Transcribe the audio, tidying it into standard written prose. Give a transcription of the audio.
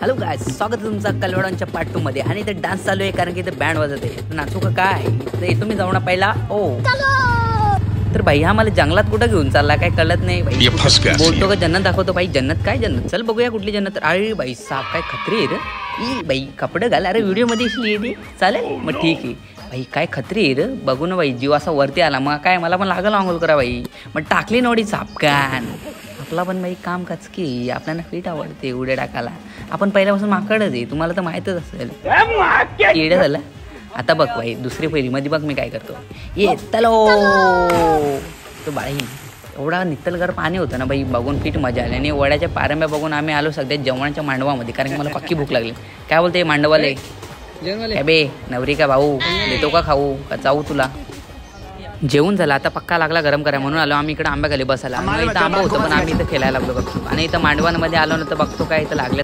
Hello guys, स्वागत आहे तुमचं कलवडांच्या पार्ट 2 मध्ये। आणि इथे डान्स चालू आहे कारण की इथे बँड वाजत आहे। नाचू का काय? तर तुम्ही जाऊ ना पहिला। ओ तर भाई हा मला जंगलात कुठं घेऊन चालला काय कळत नाही भाई। बोलतो का जन्नत दाखवतो भाई। जन्नत काय जन्नत? चल बघूया कुठली जन्नत। अरे भाई साप काय खत्री आहे रे। ई भाई कपडे घाल। अरे व्हिडिओ मध्ये इसलिए चालेल मग ठीक आहे भाई। काय खत्री आहे रे। बघू ना भाई जीव असा वरती आला मग काय मला पण लागलं आंघोळ करा भाई। मग टाकली नवडी सापकान। आपला पण भाई काम कचकी आपल्याला फिट आवडते उड्या टाकायला। आपण पहिल्यापासून माकडच आहे तुम्हाला तर माहीतच असेल। येडं झालं आता बघ भाई दुसरी फेरी मध्ये बघ मी काय करतो। ये तलो तो बाई एवढा नितलगार पाणी होतं ना भाई बघून फिट मजा आली। आणि वड्याच्या पारंब्या बघून आम्ही आलो सगळ्या जेवणाच्या मांडवामध्ये कारण की मला पक्की भूक लागली। काय बोलते मांडवाले? बे नवरी का भाऊ देतो का खाऊ का चाऊ तुला? जेवण झालं आता पक्का लागला गरम करा म्हणून आलो आम्ही इकडे आंब्याखाली बसायला। इथं आंबा होतं पण आम्ही इथं खेळायला लागलो बघतो। आणि इथं मांडवांमध्ये आलो ना तर बघतो काय इथं लागलं